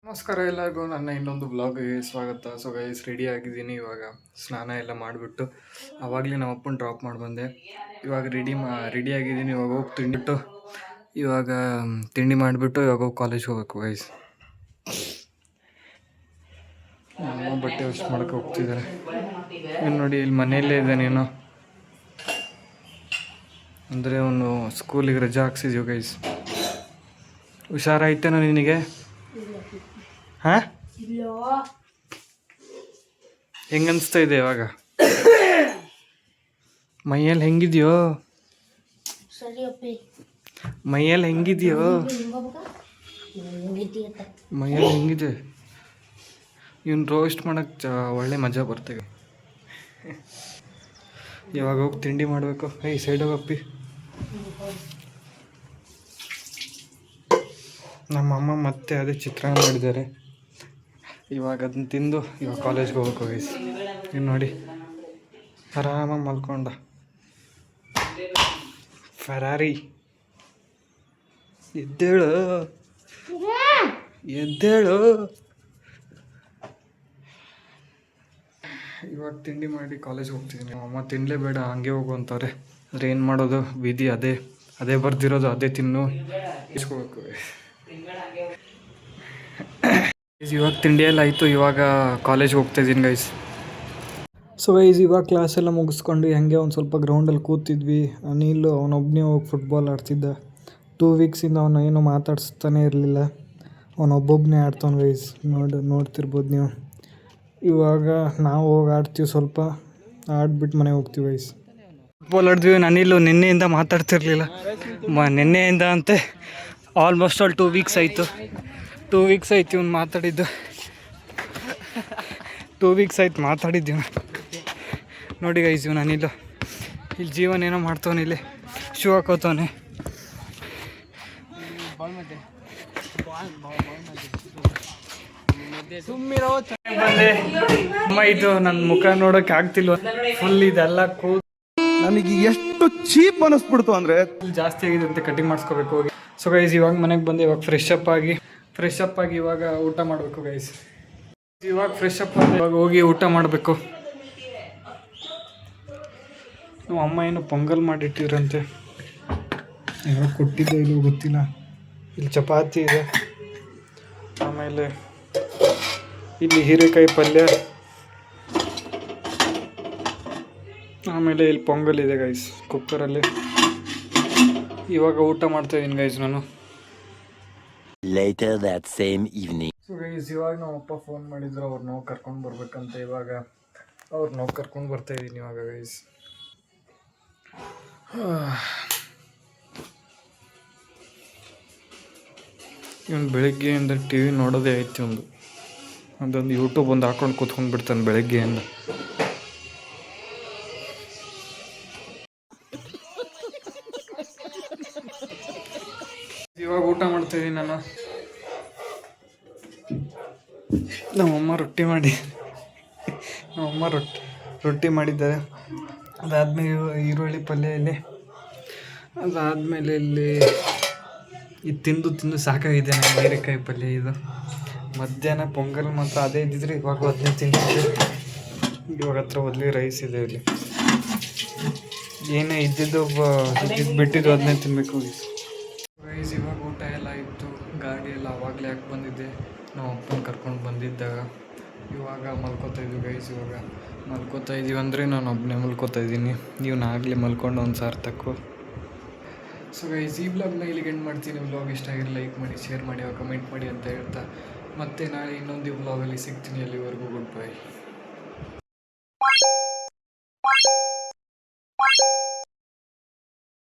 ನಮಸ್ಕಾರ ಎಲ್ಲರಿಗೂ, ನನ್ನ ಇನ್ನೊಂದು ಬ್ಲಾಗ್ಗೆ ಸ್ವಾಗತ. ಸೊ ಗೈಸ್, ರೆಡಿ ಆಗಿದ್ದೀನಿ. ಇವಾಗ ಸ್ನಾನ ಎಲ್ಲ ಮಾಡಿಬಿಟ್ಟು ಆವಾಗಲೇ ನಮ್ಮ ಅಪ್ಪನ ಡ್ರಾಪ್ ಮಾಡಿ ಬಂದೆ. ಇವಾಗ ರೆಡಿ ಆಗಿದ್ದೀನಿ. ಇವಾಗ ಹೋಗಿ ತಿಂಡಿ ಮಾಡಿಬಿಟ್ಟು ಇವಾಗ ಹೋಗಿ ಕಾಲೇಜ್ಗೆ ಹೋಗ್ಬೇಕು ಗೈಸ್. ಬಟ್ಟೆ ವಾಶ್ ಮಾಡೋಕ್ಕೆ ಹೋಗ್ತಿದ್ದಾರೆ. ಇನ್ನು ನೋಡಿ, ಇಲ್ಲಿ ಮನೆಯಲ್ಲೇ ಇದೆ. ನೀನು ಅಂದರೆ ಅವನು ಸ್ಕೂಲಿಗೆ ರಜಾ ಹಾಕ್ಸಿದ್ಯೋ ಗೈಸ್. ಹುಷಾರಾಯ್ತೇನೋ ನಿನಗೆ? ಹಾಂ, ಹೆಂಗನ್ನಿಸ್ತಾ ಇದೆ ಇವಾಗ? ಮೈಯಲ್ಲಿ ಹೆಂಗಿದೆಯೋ? ಮೈಯಲ್ಲಿ ಹೆಂಗಿದೆಯೋ? ಮೈಯಲ್ಲಿ ಹೆಂಗಿದೆ? ಇವನು ರೋಸ್ಟ್ ಮಾಡೋಕ್ಕೆ ಒಳ್ಳೆ ಮಜಾ ಬರ್ತೇವೆ. ಇವಾಗ ಹೋಗಿ ತಿಂಡಿ ಮಾಡಬೇಕು. ಸೈಡ್ ಹೋಗಪ್ಪಿ. ನಮ್ಮಮ್ಮ ಮತ್ತೆ ಅದೇ ಚಿತ್ರಾನ್ನ ಮಾಡಿದ್ದಾರೆ. ಇವಾಗ ಅದನ್ನ ತಿಂದು ಇವಾಗ ಕಾಲೇಜ್ಗೆ ಹೋಗ್ಬೇಕು ಗೈಸ್. ಇನ್ನು ನೋಡಿ, ಆರಾಮಾಗಿ ಮಲ್ಕೊಂಡ ಫೆರಾರಿ. ಎದ್ದೇಳು ಇವಾಗ ತಿಂಡಿ ಮಾಡಿ ಕಾಲೇಜ್ಗೆ ಹೋಗ್ತಿದ್ದೀನಿ. ಅಮ್ಮ ತಿನ್ನಲೇಬೇಡ, ಹಂಗೆ ಹೋಗು ಅಂತಾರೆ. ಆದರೆ ಏನು ಮಾಡೋದು, ವಿಧಿ ಅದೇ ಬರ್ದಿರೋದು, ಅದೇ ತಿನ್ನು ಇಸ್ಕೋಬೇಕು. ಇವಾಗ ತಿಂಡಿ ಎಲ್ಲ ಆಯಿತು. ಇವಾಗ ಕಾಲೇಜ್ಗೆ ಹೋಗ್ತಾಯಿದ್ದೀನಿ ಗೈಸ್. ಸೊ ಗೈಸ್, ಇವಾಗ ಕ್ಲಾಸೆಲ್ಲ ಮುಗಿಸ್ಕೊಂಡು ಹಾಗೆ ಒಂದು ಸ್ವಲ್ಪ ಗ್ರೌಂಡಲ್ಲಿ ಕೂತಿದ್ವಿ. ಅನಿಲ್ ಅವನೊಬ್ಬನೇ ಹೋಗಿ ಫುಟ್ಬಾಲ್ ಆಡ್ತಿದ್ದ. 2 ವೀಕ್ಸಿಂದ ಅವನು ಏನೂ ಮಾತಾಡಿಸ್ತಾನೆ ಇರಲಿಲ್ಲ. ಅವನೊಬ್ಬೊಬ್ಬನೇ ಆಡ್ತಾನೆ ಗೈಸ್. ನೋಡ್ತಿರ್ಬೋದು ನೀವು. ಇವಾಗ ನಾವು ಹೋಗಿ ಆಡ್ತೀವಿ, ಸ್ವಲ್ಪ ಆಡ್ಬಿಟ್ಟು ಮನೆಗೆ ಹೋಗ್ತೀವಿ ಗೈಸ್. ಫುಟ್ಬಾಲ್ ಆಡಿದ್ವಿ. ಅನಿಲ್ ನಿನ್ನೆಯಿಂದ ಮಾತಾಡ್ತಿರ್ಲಿಲ್ಲ. ನಿನ್ನೆಯಿಂದ ಅಂತೆ ಆಲ್ಮೋಸ್ಟ್ 2 ವೀಕ್ಸ್ ಆಯಿತು. 2 ವೀಕ್ಸ್ ಆಯ್ತು ಇವ್ನು ಮಾತಾಡಿದ್ದು. 2 ವೀಕ್ಸ್ ಆಯ್ತು ಮಾತಾಡಿದ್ದೀವಿ. ನೋಡಿ ಗೈಸ್, ಇವನು ಅನಿಲ್ ಇಲ್ಲಿ ಜೀವನ ಏನೋ ಮಾಡ್ತವನೆ. ಇಲ್ಲಿ ಶೂ ಹಾಕೋತವನೆ. ಬಂದೆ ಅಮ್ಮ, ಇದು ನನ್ನ ಮುಖ ನೋಡೋಕೆ ಆಗ್ತಿಲ್ವ, ಫುಲ್ ಇದೆಲ್ಲ ನನಗೆ ಎಷ್ಟು ಚೀಪ್ ಅನಿಸ್ಬಿಡ್ತು ಅಂದರೆ ಜಾಸ್ತಿ ಆಗಿದೆ ಅಂತ ಕಟಿಂಗ್ ಮಾಡಿಸ್ಕೋಬೇಕು ಹೋಗಿ. ಸೊ ಗೈಸ್, ಇವಾಗ ಮನೆಗೆ ಬಂದೆ. ಇವಾಗ ಫ್ರೆಶ್ ಅಪ್ ಆಗಿ ಇವಾಗ ಊಟ ಮಾಡಬೇಕು ಗೈಸ್. ಇವಾಗ ಫ್ರೆಶ್ ಅಪ್ ಆಗಿ ಇವಾಗ ಹೋಗಿ ಊಟ ಮಾಡಬೇಕು. ನಮ್ಮ ಅಮ್ಮ ಏನು ಪೊಂಗಲ್ ಮಾಡಿಟ್ಟಿದ್ರಂತೆ, ಯಾವಾಗ ಕೊಟ್ಟಿದ್ದೆ ಇಲ್ಲೋ ಗೊತ್ತಿಲ್ಲ. ಇಲ್ಲಿ ಚಪಾತಿ ಇದೆ, ಆಮೇಲೆ ಇಲ್ಲಿ ಹೀರೆಕಾಯಿ ಪಲ್ಯ, ಆಮೇಲೆ ಇಲ್ಲಿ ಪೊಂಗಲ್ ಇದೆ ಗೈಸ್ ಕುಕ್ಕರಲ್ಲಿ. ಇವಾಗ ಊಟ ಮಾಡ್ತಾಯಿದ್ದೀನಿ ಗೈಸ್ ನಾನು. Later that same evening. So guys, ಇವಾಗ ನಮ್ಮ ಅಪ್ಪ ಫೋನ್ ಮಾಡಿದ್ರು, ಅವ್ರನ್ನ ಕರ್ಕೊಂಡು ಬರ್ಬೇಕಂತ. ಇವಾಗ ಅವ್ರನ್ನ ಕರ್ಕೊಂಡು ಬರ್ತಾಯಿದ್ದೀನಿ ಇವಾಗ ಗೈಸ್. ಇವನು ಬೆಳಗ್ಗೆಯಿಂದ ಟಿ ವಿ ನೋಡೋದೇ ಆಯ್ತು. ಅದೊಂದು ಯೂಟ್ಯೂಬ್ ಒಂದು ಹಾಕೊಂಡು ಕೂತ್ಕೊಂಡು ಬಿಡ್ತಾನೆ ಬೆಳಗ್ಗೆಯಿಂದ. ಇವಾಗ ಊಟ ಮಾಡ್ತಾಯಿದ್ದೀನಿ ನಾನು. ನಮ್ಮಮ್ಮ ರೊಟ್ಟಿ ಮಾಡಿದ್ದಾರೆ. ಅದಾದಮೇಲೆ ಈರುಳ್ಳಿ ಪಲ್ಯ ಇಲ್ಲಿ. ಅದಾದಮೇಲೆ ಇಲ್ಲಿ ಇದು ತಿಂದು ಸಾಕಾಗಿದೆ ನನಗೆ, ಹೀರೆಕಾಯಿ ಪಲ್ಯ ಇದು. ಮಧ್ಯಾಹ್ನ ಪೊಂಗಲ್ ಮಾತ್ರ ಅದೇ ಇದ್ದಿದ್ರೆ ಇವಾಗ ಅದನ್ನೇ ತಿಂತಿದ್ದೆ. ಇವಾಗ ಹತ್ರ ಒದ್ಲಿ ರೈಸ್ ಇದೆ ಇಲ್ಲಿ. ಏನೇ ಇದ್ದಿದ್ದು ಬಿಟ್ಟಿದ್ದು ಅದನ್ನೇ ತಿನ್ನಬೇಕು ಗೈಸ್. ಇವಾಗ ಊಟ ಎಲ್ಲ ಇತ್ತು. ಗಾಡಿ ಎಲ್ಲ ಆವಾಗಲೇ ಹಾಕಿ ಬಂದಿದ್ದೆ, ನಾವು ಅಪ್ಪನ ಕರ್ಕೊಂಡು ಬಂದಿದ್ದಾಗ. ಇವಾಗ ಮಲ್ಕೋತಾಯಿದ್ವಿ ಗೈಸ್. ಇವಾಗ ಮಲ್ಕೋತಾಯಿದ್ದೀವಿ ಅಂದರೆ ನಾನು ಒಬ್ಬನೇ ಮಲ್ಕೋತಾಯಿದ್ದೀನಿ. ಆಗಲೇ ಮಲ್ಕೊಂಡು ಒಂದು ಸಾರ್ಥಕು. ಸೊ ಗೈಸ್, ಈ ಬ್ಲಾಗ್ನ ಇಲ್ಲಿಗೆ ಎಂಡ್ ಮಾಡ್ತೀನಿ. ಬ್ಲಾಗ್ ಇಷ್ಟ ಆಗಿರೋ ಲೈಕ್ ಮಾಡಿ, ಶೇರ್ ಮಾಡಿ, ಕಮೆಂಟ್ ಮಾಡಿ ಅಂತ ಹೇಳ್ತಾ ಮತ್ತೆ ನಾಳೆ ಇನ್ನೊಂದು ಬ್ಲಾಗಲ್ಲಿ ಸಿಗ್ತೀನಿ. ಅಲ್ಲಿವರೆಗೂ ಗುಡ್ ಬೈ.